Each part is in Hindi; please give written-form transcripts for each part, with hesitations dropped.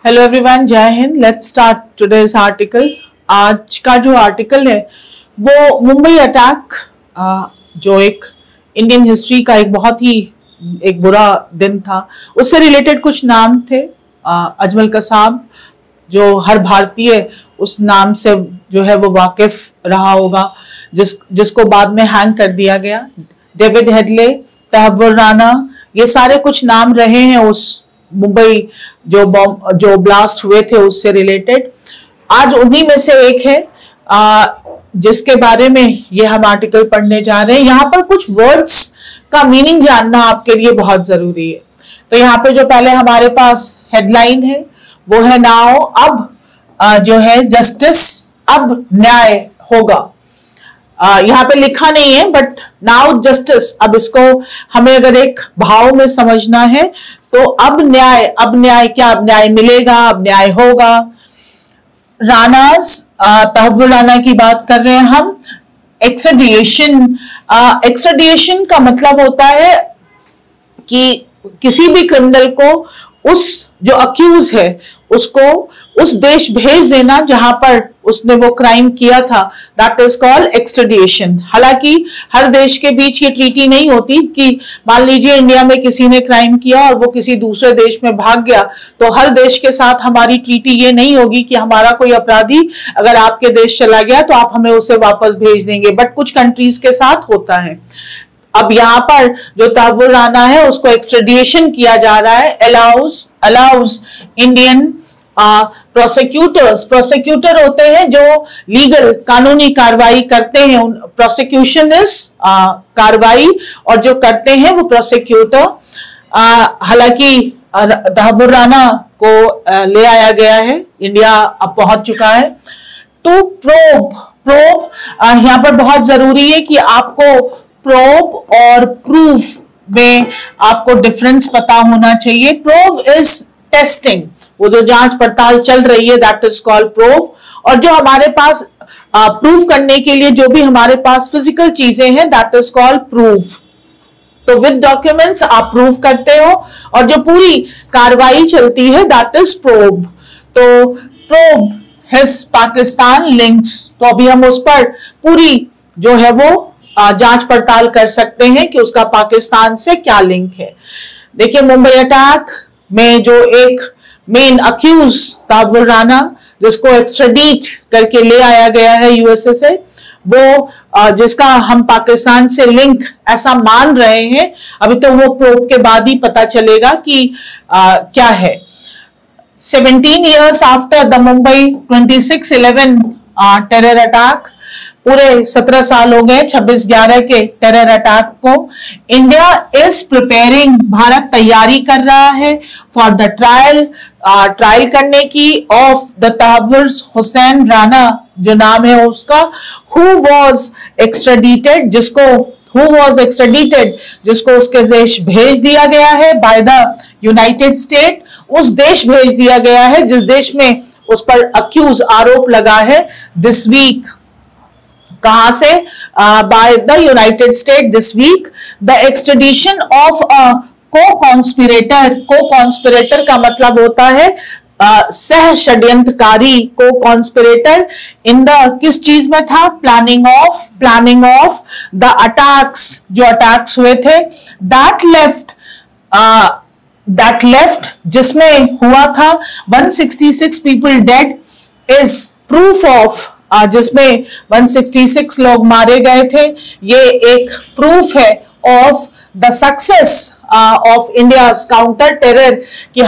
हेलो एवरीवन, जय Hind. Let's start today's article. आज का जो आर्टिकल है वो मुंबई अटैक, जो एक इंडियन हिस्ट्री का एक बहुत ही एक बुरा दिन था, उससे रिलेटेड कुछ नाम थे। अजमल कसाब, जो हर भारतीय उस नाम से जो है वो वाकिफ रहा होगा, जिसको बाद में हैंग कर दिया गया। डेविड हेडले, तहव्वुर राना, ये सारे कुछ नाम रहे हैं उस मुंबई जो ब्लास्ट हुए थे उससे रिलेटेड। आज उन्हीं में से एक है जिसके बारे में ये हम आर्टिकल पढ़ने जा रहे हैं। यहाँ पर कुछ वर्ड्स का मीनिंग जानना आपके लिए बहुत जरूरी है। तो यहाँ पे जो पहले हमारे पास हेडलाइन है वो है नाउ, अब जो है जस्टिस, अब न्याय होगा। यहाँ पे लिखा नहीं है बट नाउ जस्टिस, अब इसको हमें अगर एक भाव में समझना है तो अब न्याय क्या, अब न्याय मिलेगा, अब न्याय होगा। रानास, तहव्वुर राना की बात कर रहे हैं हम। एक्सट्रेडिशन, एक्सट्रेडिशन का मतलब होता है कि किसी भी क्रिमिनल को, उस जो अक्यूज है उसको उस देश भेज देना जहां पर उसने वो क्राइम किया था, दैट इज कॉल्ड एक्सट्रेडिशन। हालांकि हर देश के बीच ये ट्रीटी नहीं होती कि मान लीजिए इंडिया में किसी ने क्राइम किया और वो किसी दूसरे देश में भाग गया, तो हर देश के साथ हमारी ट्रीटी ये नहीं होगी कि हमारा कोई अपराधी अगर आपके देश चला गया तो आप हमें उसे वापस भेज देंगे, बट कुछ कंट्रीज के साथ होता है। अब यहाँ पर जो तहव्वुर राना है उसको एक्सट्रेडिशन किया जा रहा है। अलाउज इंडियन प्रोसिक्यूटर्स, प्रोसिक्यूटर होते हैं जो लीगल, कानूनी कार्रवाई करते हैं। प्रोसिक्यूशन इज कार्रवाई और जो करते हैं वो प्रोसिक्यूटर। हालांकि तहव्वुर राना को ले आया गया है, इंडिया अब पहुंच चुका है। तो प्रोब यहाँ पर बहुत जरूरी है कि आपको प्रोब और प्रूफ में आपको डिफरेंस पता होना चाहिए। प्रोब इज टेस्टिंग, वो जो जांच पड़ताल चल रही है, दैट इज कॉल्ड प्रूफ। और जो हमारे पास प्रूफ करने के लिए जो भी हमारे पास फिजिकल चीजें हैं, दैट इज कॉल्ड प्रूफ। तो विद डॉक्यूमेंट्स आप प्रूफ करते हो और जो पूरी कार्रवाई चलती है दैट इज प्रोब। तो प्रोब हिज पाकिस्तान लिंक्स, तो अभी हम उस पर पूरी जो है वो जांच पड़ताल कर सकते हैं कि उसका पाकिस्तान से क्या लिंक है। देखिए, मुंबई अटैक में जो एक मेन अक्यूज तहव्वुर राना, जिसको एक्स्ट्राडीट करके ले आया गया है यूएसए से, वो जिसका हम पाकिस्तान से लिंक ऐसा मान रहे हैं, अभी तो वो प्रोब के बाद ही पता चलेगा कि क्या है। 17 years after the Mumbai 26/11 terror attack, पूरे 17 साल हो गए 26/11 के टेरर अटैक को। इंडिया इज प्रिपेयरिंग, भारत तैयारी कर रहा है फॉर द ट्रायल करने की ऑफ द तहव्वुर हुसैन राना, जो नाम है उसका, हु वॉज एक्सट्रेडिटेड, जिसको उसके देश भेज दिया गया है बाय द यूनाइटेड स्टेट। उस देश भेज दिया गया है जिस देश में उस पर अक्यूज, आरोप लगा है। दिस वीक, कहां से? By the United State this week. The extradition of a co-conspirator, co-conspirator का मतलब होता है सह षड्यंत्रकारी। को-कॉन्स्पिरेटर इन द, किस चीज में था? प्लानिंग ऑफ द अटैक्स, जो अटैक्स हुए थे। दैट लेफ्ट जिसमें हुआ था 166 people dead, is proof of, जिसमें 166 लोग मारे गए थे, ये एक प्रूफ है of the success of India's counter terror, कि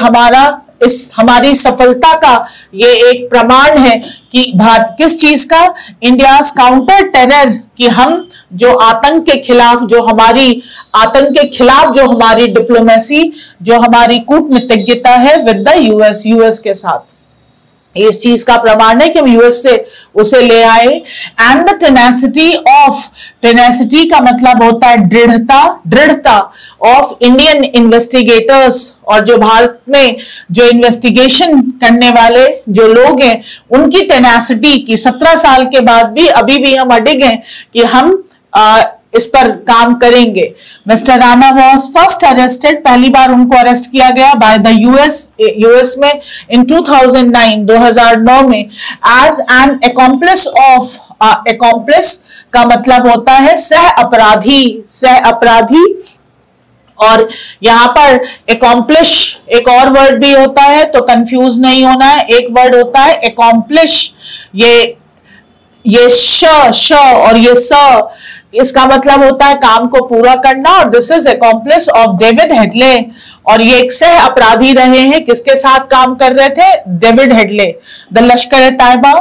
हमारी सफलता का ये एक प्रमाण है कि किस चीज का? इंडियाज काउंटर टेरर, कि हम जो आतंक के खिलाफ जो हमारी डिप्लोमेसी, जो हमारी कूटनीतिज्ञता है विद द यूएस के साथ, इस चीज का प्रमाण है कि हम यूएस से उसे ले आए। एंड द टेनेसिटी का मतलब होता है दृढ़ता ऑफ इंडियन इन्वेस्टिगेटर्स, और जो भारत में जो इन्वेस्टिगेशन करने वाले जो लोग हैं उनकी टेनेसिटी की 17 साल के बाद भी अभी भी हम अडिग हैं कि हम इस पर काम करेंगे। Mister Rana was first arrested, पहली बार उनको अरेस्ट किया गया बाय द यूएस में इन 2009 में as an accomplice of, accomplice का मतलब होता है सह अपराधी। और यहाँ पर accomplish एक और वर्ड भी होता है, तो कंफ्यूज नहीं होना है, एक वर्ड होता है accomplish, ये श और ये स, इसका मतलब होता है काम को पूरा करना। और this is accomplice of David Hadlee, और ये एक सह अपराधी रहे हैं, किसके साथ काम कर रहे थे, David Hadlee. The Lashkar A Taiba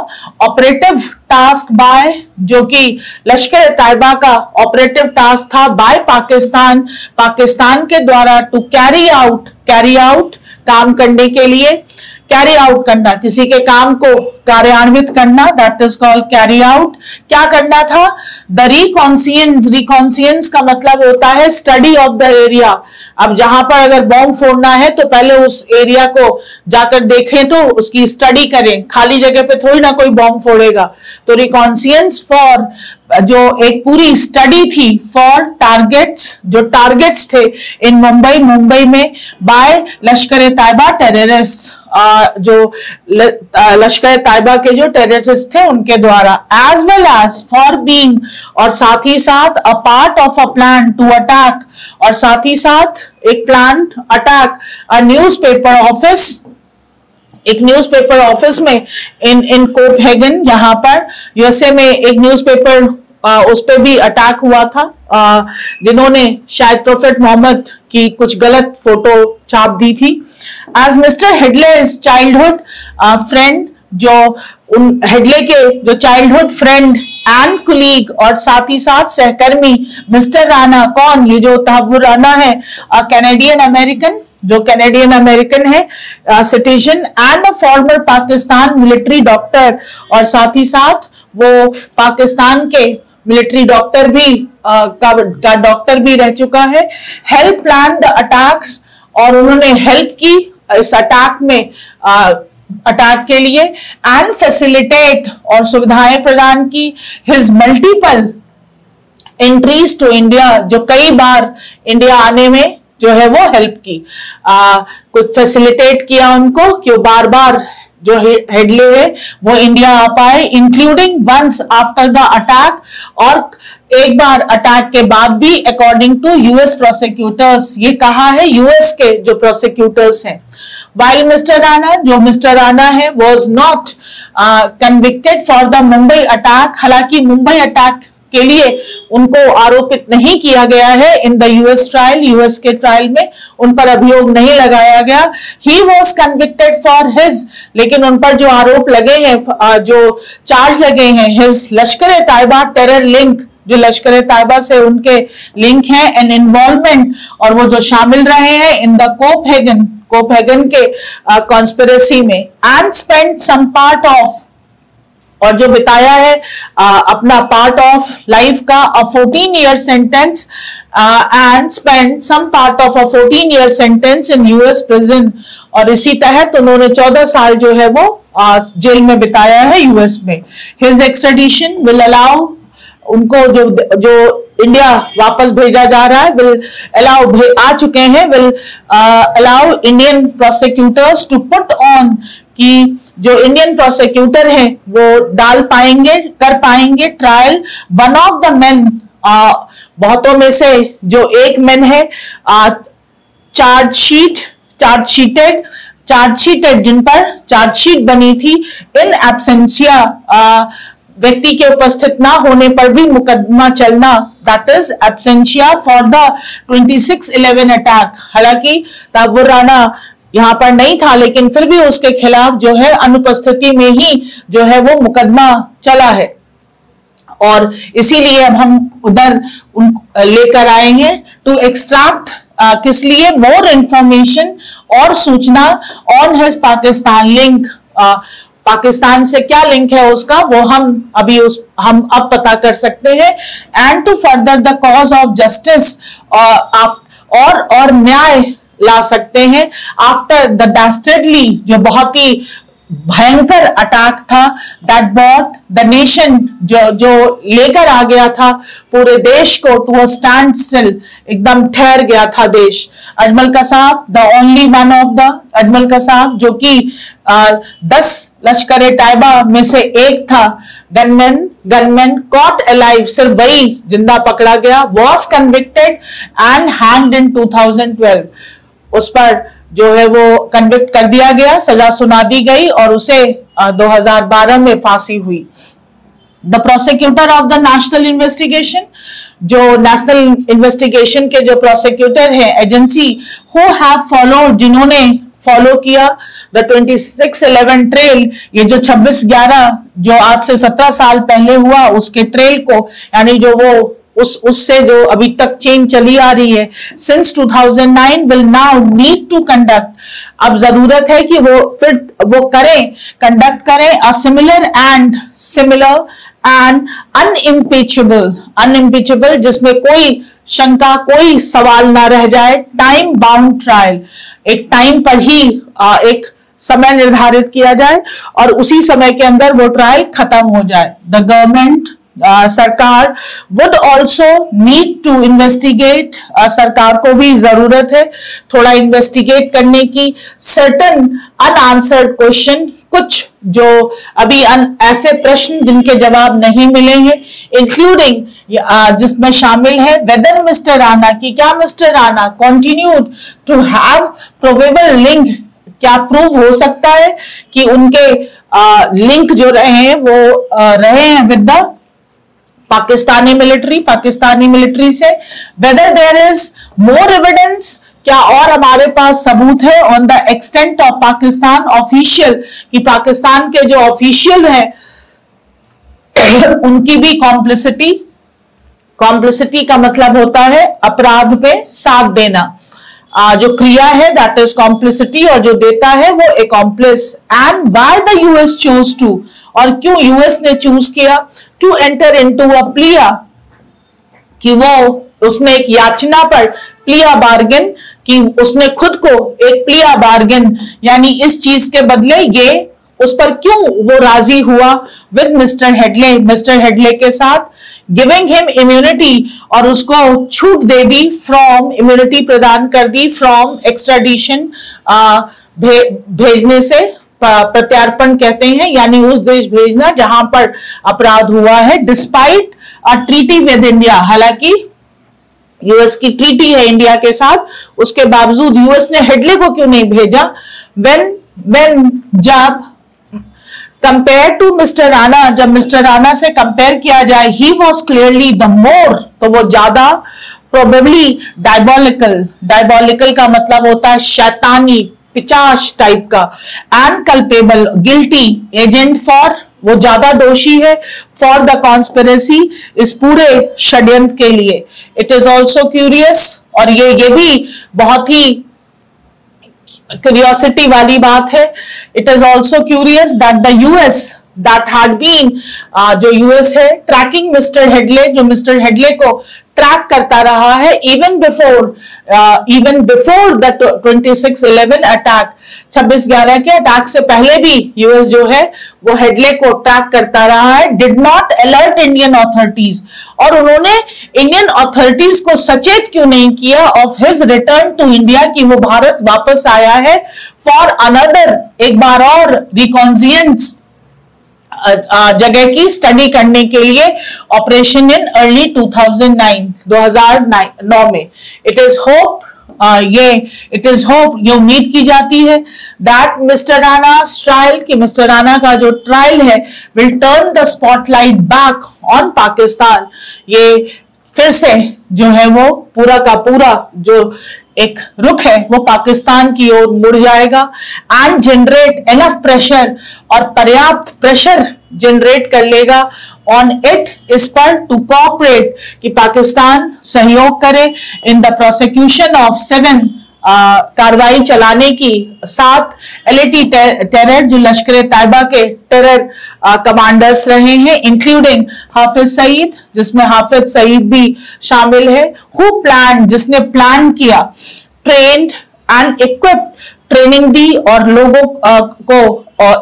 operative task by, जो कि लश्कर ए तैयबा का ऑपरेटिव टास्क था बाय पाकिस्तान के द्वारा टू कैरी आउट काम करने के लिए, कैरी आउट करना, किसी के काम को कार्यान्वित करना, that is called carry out. क्या करना था, द रिकॉन्सियंस का मतलब होता है स्टडी ऑफ द एरिया। अब जहां पर अगर बॉम्ब फोड़ना है तो पहले उस एरिया को जाकर देखें, तो उसकी स्टडी करें, खाली जगह पे थोड़ी ना कोई बॉम्ब फोड़ेगा। तो रिकॉन्सियंस फॉर, जो एक पूरी स्टडी थी फॉर टारगेट्स, जो टारगेट्स थे इन मुंबई में बाय लश्कर ए तैयबा टेररिस्ट, जो लश्कर तैयबा के जो टेररिस्ट थे उनके द्वारा, as well as for being, और साथ ही साथ a part of a plan to attack, और साथ ही साथ एक plan attack a newspaper office, एक न्यूज़पेपर ऑफिस में इन कोपहेगन, यहाँ पर यूएसए में एक न्यूज़पेपर, उस पे भी अटैक हुआ था, जिन्होंने शायद प्रोफेट मोहम्मद की कुछ गलत फोटो छाप दी थी। एज मिस्टर हेडले's चाइल्डहुड फ्रेंड, जो उन हेडले के जो चाइल्डहुड फ्रेंड एंड कुलीग और साथ ही साथ सहकर्मी मिस्टर राणा, कौन, ये जो तहव्वुर राणा है, कैनेडियन अमेरिकन, जो कैनेडियन अमेरिकन है citizen and a former Pakistan military doctor, और साथ ही साथ वो पाकिस्तान के मिलिट्री डॉक्टर भी का डॉक्टर भी रह चुका है। हेल्प प्लान द अटैक्स, और उन्होंने हेल्प की इस अटैक में, अटैक के लिए, एंड फैसिलिटेट, और सुविधाएं प्रदान की, his multiple entries to India, जो कई बार इंडिया आने में जो है वो हेल्प की, कुछ फैसिलिटेट किया उनको कि वो बार बार जो हेडले है वो इंडिया आ पाए, including once after the attack, और एक बार अटैक के बाद भी, अकॉर्डिंग टू यूएस प्रोसिक्यूटर्स, ये कहा है यूएस के जो प्रोसिक्यूटर्स हैं। While मिस्टर राणा, जो मिस्टर राणा है, was not convicted for the Mumbai attack, हालांकि मुंबई अटैक के लिए उनको आरोपित नहीं किया गया है इन द यूएस ट्रायल, यूएस के ट्रायल में उन पर अभियोग नहीं लगाया गया। He was convicted for his, लेकिन उन पर जो आरोप लगे हैं, जो चार्ज लगे हैं, हिज लश्कर ए तैयबा टेरर लिंक, जो लश्कर ए तैयबा से उनके लिंक हैं, एंड इन्वॉल्वमेंट, और वो जो शामिल रहे हैं इन द कोपहेगन के कॉन्स्पिरेसी में, and spend some part of, और जो बिताया है अपना पार्ट ऑफ लाइफ का, a 14-year sentence, and spend some part of a 14-year sentence in US prison, और इसी तहत उन्होंने 14 साल जो है वो जेल में बिताया है यूएस में। हिज एक्सट्रेडिशन विल अलाउ, उनको जो इंडिया वापस भेजा जा रहा है, विल अलाउ, आ चुके हैं, will allow Indian prosecutors to put on, कि जो इंडियन प्रोसिक्यूटर हैं वो कर पाएंगे trial one of the main, बहुतों में से जो एक मेन है, चार्जशीटेड, जिन पर चार्जशीट बनी थी, इन एब्सेंशिया, व्यक्ति के उपस्थित ना होने पर भी मुकदमा चलना, that is absentia for the 26/11 attack. हालांकि तहव्वुर राणा यहाँ पर नहीं था, लेकिन फिर भी उसके खिलाफ जो है अनुपस्थिति में ही जो है वो मुकदमा चला है, और इसीलिए अब हम उधर लेकर आए हैं टू एक्सट्रैक्ट, किस लिए, मोर इंफॉर्मेशन और सूचना on his Pakistan link, Pakistan से क्या लिंक है उसका, वो हम अब पता कर सकते हैं, and to further the cause of justice, और न्याय ला सकते हैं आफ्टर द डास्टर्डली, जो बहुत ही भयंकर अटैक था, दैट बॉट द नेशन, जो लेकर आ गया था पूरे देश को टू अ स्टैंड स्टिल, एकदम ठहर गया था देश। Ajmal Kasab, the only one of the Ajmal Kasab, जो कि 10 लश्कर ए तैयबा में से एक था, गनमैन कॉट अलाइव, सिर्फ वही जिंदा पकड़ा गया, वॉज कन्विक्टेड एंड हैंग्ड इन 2012। उस पर जो है वो कन्विक्ट कर दिया गया, सजा सुना दी गई और उसे 2012 में फांसी हुई। The prosecutor of the national investigation, जो नेशनल इन्वेस्टिगेशन के जो प्रोसिक्यूटर है एजेंसी, हु हैव फॉलोड, जिन्होंने फॉलो किया द 26/11 ट्रेल, ये जो 26/11 जो आज से 17 साल पहले हुआ उसके ट्रेल को, यानी जो वो उससे जो अभी तक चेन चली आ रही है since 2009, will now need to conduct, अब जरूरत है कि वो फिर वो करें, कंडक्ट करें अ सिमिलर एंड अनइम्पीचेबल, जिसमें कोई शंका, कोई सवाल ना रह जाए, टाइम बाउंड ट्रायल, एक टाइम पर ही एक समय निर्धारित किया जाए और उसी समय के अंदर वो ट्रायल खत्म हो जाए। द गवर्नमेंट, सरकार would also need to investigate, सरकार को भी जरूरत है थोड़ा इन्वेस्टिगेट करने की, सर्टन अनआंसर्ड क्वेश्चन, कुछ जो अभी ऐसे प्रश्न जिनके जवाब नहीं मिले हैं, इंक्लूडिंग जिसमें शामिल है वेदर मिस्टर राणा, की क्या mister Rana continued to have probable link, क्या प्रूव हो सकता है कि उनके लिंक जो रहे हैं वो रहे हैं विद द पाकिस्तानी मिलिट्री से, whether there is more evidence, क्या और हमारे पास सबूत है on the extent of Pakistan official, कि पाकिस्तान के जो ऑफिशियल हैं उनकी भी कॉम्प्लिसिटी का मतलब होता है अपराध पे साथ देना, जो क्रिया है दैट इज कॉम्प्लिसिटी, और जो देता है वो accomplice. And why the US choose to, और क्यों यूएस ने चूज किया to enter into a plea, कि वो उसने एक याचना पर प्लिया बार्गेन, कि उसने खुद को एक प्लिया बार्गेन, यानी इस चीज के बदले ये, उस पर क्यों वो राजी हुआ विद मिस्टर हेडले के साथ, गिविंग हिम इम्यूनिटी, और उसको छूट दे दी फ्रॉम, इम्यूनिटी प्रदान कर दी फ्रॉम एक्स्ट्राडिशन, भेजने से, प्रत्यार्पण कहते हैं, यानी उस देश भेजना जहां पर अपराध हुआ है, despite a treaty with India, हालांकि यूएस की ट्रीटी है इंडिया के साथ, उसके बावजूद यूएस ने हेडले को क्यों नहीं भेजा, when जब कंपेयर टू मिस्टर राणा, जब मिस्टर राणा से कंपेयर किया जाए, he was clearly the more, तो वो ज्यादा प्रोबेबली डायबॉलिकल का मतलब होता है शैतानी, पिचाश टाइप का, and culpable, guilty agent for, वो ज्यादा दोषी है फॉर द कॉन्स्पिरेसी, इस पूरे षड्यंत्र के लिए। इट इज ऑल्सो क्यूरियस, और ये भी बहुत ही क्यूरियोसिटी वाली बात है, it is also curious that the US that had been, जो यूएस है ट्रैकिंग मिस्टर हेडले, जो मिस्टर हेडले को ट्रैक करता रहा है इवन बिफोर द 26/11 अटैक, 26/11 के अटैक से पहले भी यूएस जो है वो हेडले को ट्रैक करता रहा है, did not alert Indian authorities, और उन्होंने इंडियन ऑथोरिटीज को सचेत क्यों नहीं किया of his return to India, कि वो भारत वापस आया है फॉर अनदर, एक बार और रिकॉन्सियंस जगह की स्टडी करने के लिए, ऑपरेशन इन अर्ली 2009 में। इट इज होप, ये उम्मीद की जाती है दैट मिस्टर राणा ट्रायल, कि मिस्टर राणा का जो ट्रायल है will turn the spotlight back on Pakistan, ये फिर से जो है वो पूरा का पूरा जो एक रुख है वो पाकिस्तान की ओर मुड़ जाएगा, एंड जनरेट एनफ प्रेशर, और पर्याप्त प्रेशर जनरेट कर लेगा ऑन इट, इस पर टू कोऑपरेट, कि पाकिस्तान सहयोग करे इन द प्रोसिक्यूशन ऑफ 7 कार्रवाई चलाने की 7 एलएटी टेरर, जो लश्कर तैयबा के टेरर कमांडर्स रहे हैं, इंक्लूडिंग हाफिज सईद, जिसमें हाफिज सईद भी शामिल है, हु प्लान, जिसने प्लान किया, ट्रेन्ड एंड इक्विप्ड ट्रेनिंग दी और लोगों को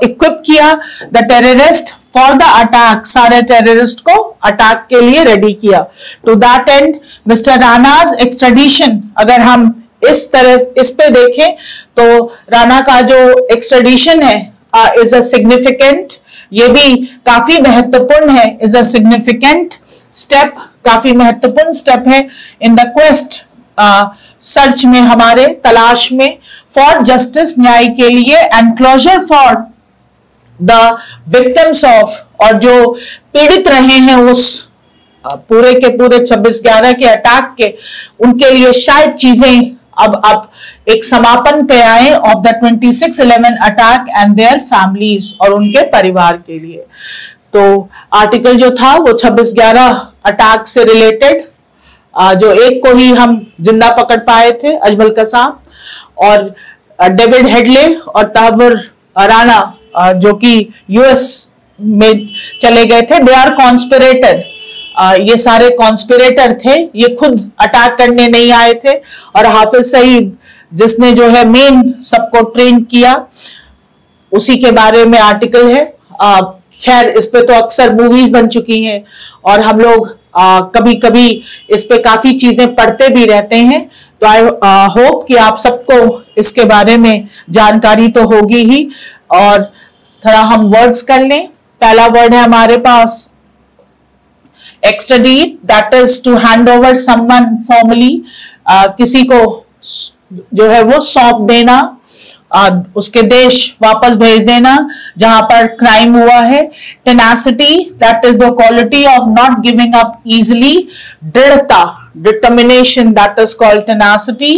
इक्विप किया, the terrorist for the attack, सारे टेररिस्ट को अटैक के लिए रेडी किया। To that end mister Rana's extradition, अगर हम इस पे देखें तो राणा का जो एक्सट्रेडिशन है इज अ सिग्निफिकेंट, ये भी काफी महत्वपूर्ण है, इज अ सिग्निफिकेंट स्टेप, काफी महत्वपूर्ण स्टेप है इन द क्वेस्ट, सर्च में, हमारे तलाश में, फॉर जस्टिस, न्याय के लिए, and closure for the victims of, और जो पीड़ित रहे हैं उस पूरे के पूरे 26/11 के अटैक के, उनके लिए शायद चीजें अब एक समापन पे आए of the 26/11 attack and their families, और उनके परिवार के लिए। तो आर्टिकल जो था वो 26/11 अटैक से रिलेटेड, जो एक को ही हम जिंदा पकड़ पाए थे, अजमल कसाब, और डेविड हेडले और तहव्वुर राणा जो कि यूएस में चले गए थे, दे आर कॉन्स्पिरेटर, ये सारे कॉन्स्पिरेटर थे, ये खुद अटैक करने नहीं आए थे। और हाफिज सईद जिसने जो है मेन सबको ट्रेन किया, उसी के बारे में आर्टिकल है। खैर इस पे तो अक्सर मूवीज बन चुकी हैं और हम लोग कभी कभी इस पे काफी चीजें पढ़ते भी रहते हैं, तो आई होप कि आप सबको इसके बारे में जानकारी तो होगी ही। और थोड़ा हम वर्ड्स कर लें। पहला वर्ड है हमारे पास extradite, that is to hand over someone formally, किसी को जो है वो सौंप देना, उसके देश वापस भेज देना जहां पर क्राइम हुआ है। Tenacity, that is the quality of not giving up easily, दृढ़ता, determination, that is called tenacity.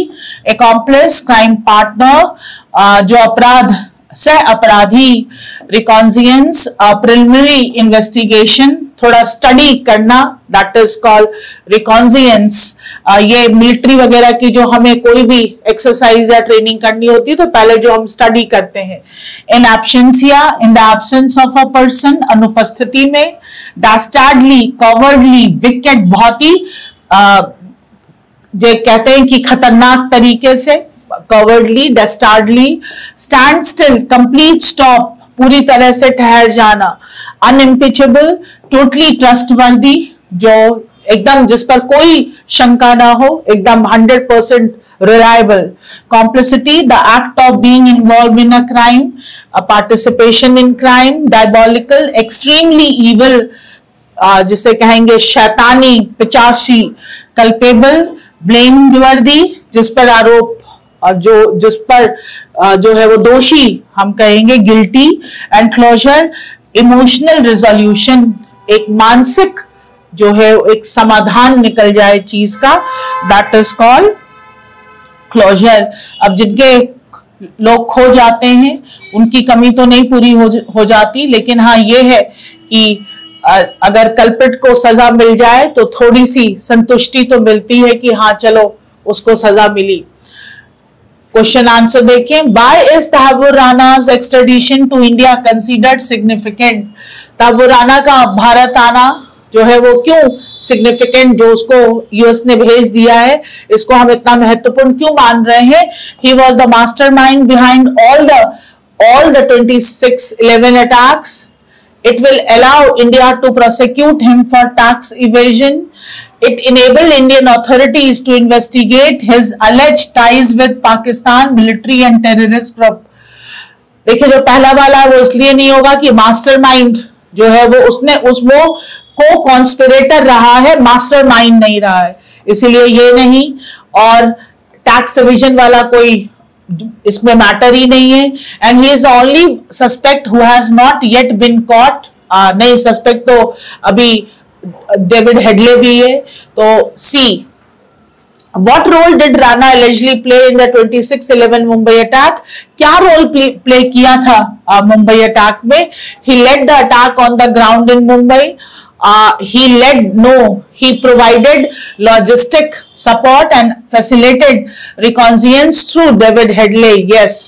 Accomplice, crime partner, जो अपराध सह अपराधी। रिकॉन्सियंस, प्रिलिमिनरी इन्वेस्टिगेशन, थोड़ा स्टडी करना, दैट इज कॉल्ड रिकॉन्सियंस। ये मिलिट्री वगैरह की जो हमें कोई भी एक्सरसाइज या ट्रेनिंग करनी होती है तो पहले जो हम स्टडी करते हैं। In absentia, in the absence of a person, अनुपस्थिति में। डास्टार्डली, कवर्डली, विकेट, बहुत ही जो कहते हैं कि खतरनाक तरीके से, cowardly, dastardly. Stand still, complete stop, पूरी तरह से ठहर जाना। अनइम्पिचेबल, टोटली ट्रस्टवर्दी, जो एकदम जिस पर कोई शंका ना हो, एकदम 100% reliable. Complicity, the act of being involve in a crime, participation in crime. Diabolical, extremely evil, जिसे कहेंगे शैतानी, पिचासी। कल्पेबल, ब्लेमवर्दी, जिस पर आरोप, जिस पर जो है वो दोषी, हम कहेंगे guilty. And closure, emotional resolution, एक मानसिक जो है एक समाधान निकल जाए चीज का, दैट इज कॉल्ड क्लोजर। अब जिनके लोग खो जाते हैं उनकी कमी तो नहीं पूरी हो जाती, लेकिन हाँ ये है कि अगर कल्प्रिट को सजा मिल जाए तो थोड़ी सी संतुष्टि तो मिलती है कि हाँ चलो उसको सजा मिली। क्वेश्चन आंसर देखें। Why is Tahawwur Rana's extradition to India considered significant? Tahawwur Rana का भारत आना जो है वो क्यों सिग्निफिकेंट, जो उसको यूएस ने भेज दिया है, इसको हम इतना महत्वपूर्ण क्यों मान रहे हैं? He was the mastermind behind all the 26/11 attacks. It will allow India to prosecute him for tax evasion. It enabled Indian authorities to investigate his alleged ties with Pakistan military and terrorist group. देखिए जो पहला वाला वो इसलिए नहीं होगा कि मास्टरमाइंड जो है वो उसने वो को कॉन्स्पिरेटर रहा है, मास्टरमाइंड नहीं रहा है, इसीलिए ये नहीं। और टैक्स एविजन वाला कोई इसमें मैटर ही नहीं है। And he is the only suspect who has not yet been caught. नहीं, सस्पेक्ट तो अभी डेविड हेडले भी है। तो see, what role did Rana allegedly play in the 26/11 Mumbai attack? क्या रोल प्ले किया था मुंबई अटैक में? He led the attack on the ground in Mumbai. He provided logistic support and facilitated reconnaissance through David Headley. Yes,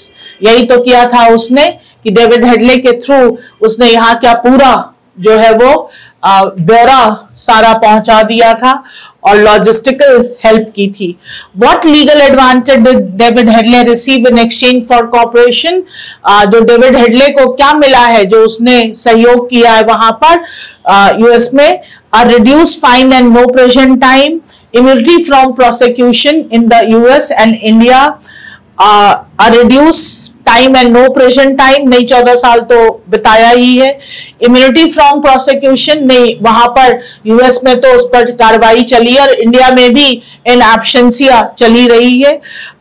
यही तो किया था उसने कि डेविड हेडले के थ्रू उसने यहाँ क्या पूरा जो है वो ब्यौरा सारा पहुंचा दिया था। और लॉजिस्टिकल हेल्प की थी। What legal advantage did David Headley receive in exchange for cooperation? जो डेविड हेडले को क्या मिला है जो उसने सहयोग किया है वहां पर यूएस में? Reduce fine and no prison time, immunity from prosecution in the US and India, reduce time and no prison time, नहीं 14 साल तो बिताया ही है, इम्यूनिटी फ्रॉम प्रोसिक्यूशन, नहीं वहां पर यूएस में तो उस पर कार्रवाई चली और इंडिया में भी इन एब्सेंसिया चली रही है।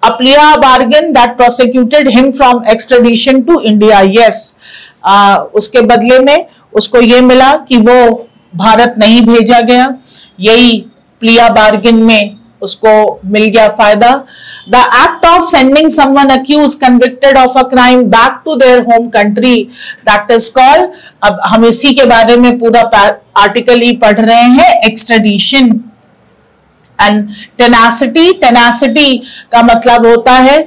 A plea bargain that prosecuted him from extradition to India, yes, उसके बदले में उसको ये मिला कि वो भारत नहीं भेजा गया, यही प्लिया बार्गेन में उसको मिल गया फायदा। The act of sending someone accuse convicted of a crime back to their home country, that is called, अब हम इसी के बारे में पूरा आर्टिकल ही पढ़ रहे हैं, एक्सट्रेडिशन। एंड टेनासिटी, टेनासिटी का मतलब होता है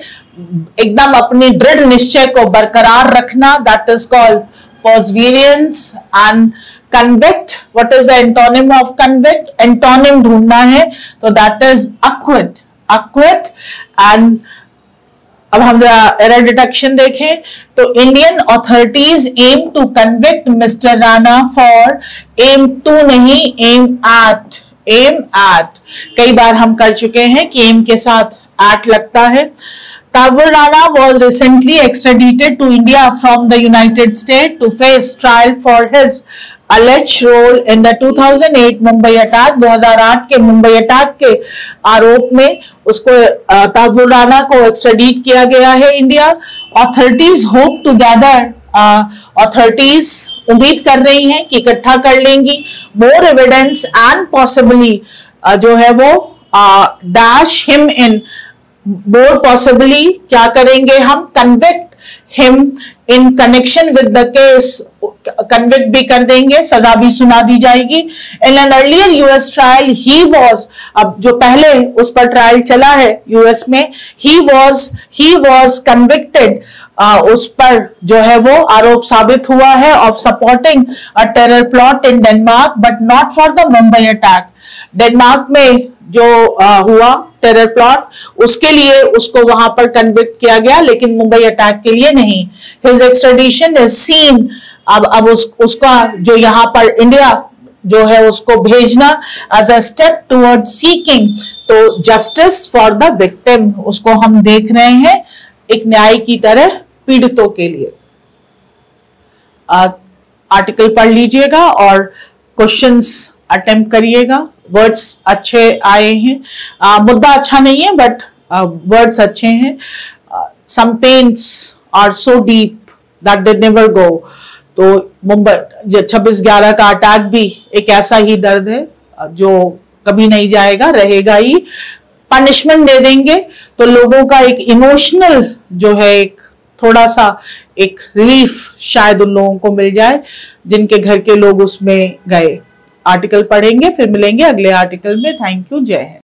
एकदम अपनी दृढ़ निश्चय को बरकरार रखना, that is called Perseverance. And convict, what is the antonym of convict? Antonym ढूंढना है तो that is acquit, acquit। and अब हम एरर डिटेक्शन देखें तो Indian authorities aim to convict mister Rana for, aim to नहीं एम एट, एम एट कई बार हम कर चुके हैं कि एम के साथ एट लगता है। Tavur Rana was recently extradited to India from the United States to face trial for his alleged role in the 2008 Mumbai attack, 2008 के मुंबई अटैक के आरोप में उसको तावुर राणा को एक्सट्रेडिट किया गया है India. Authorities hope to gather, authorities उम्मीद कर रही हैं कि इकट्ठा कर लेंगी मोर एविडेंस एंड पॉसिबली जो है वो dash him in, more possibly क्या करेंगे हम, convict him in connection with the case, convict भी कर देंगे, सजा भी सुना दी जाएगी। In an earlier US trial he was, अब जो पहले उस पर ट्रायल चला है यूएस में, ही वाज कन्विक्टेड, उस पर जो है वो आरोप साबित हुआ है of supporting a terror plot in Denmark but not for the Mumbai attack. Denmark में जो हुआ टेरर प्लॉट उसके लिए उसको वहां पर कन्विक्ट किया गया लेकिन मुंबई अटैक के लिए नहीं। हिज एक्सट्रेडिशन इज सीन, अब उसका जो यहाँ पर इंडिया जो है उसको भेजना as a step toward seeking to justice for the victim, उसको हम देख रहे हैं एक न्याय की तरह पीड़ितों के लिए। आर्टिकल पढ़ लीजिएगा और क्वेश्चंस अटेम्प्ट करिएगा। वर्ड्स अच्छे आए हैं, मुद्दा अच्छा नहीं है बट वर्ड्स अच्छे हैं। Some pains are so deep that they never go, तो मुंबई 26/11 का अटैक भी एक ऐसा ही दर्द है जो कभी नहीं जाएगा, रहेगा ही। पनिशमेंट दे देंगे तो लोगों का एक इमोशनल जो है एक थोड़ा सा एक रिलीफ शायद उन लोगों को मिल जाए जिनके घर के लोग उसमें गए। आर्टिकल पढ़ेंगे फिर मिलेंगे अगले आर्टिकल में। थैंक यू, जय हिंद।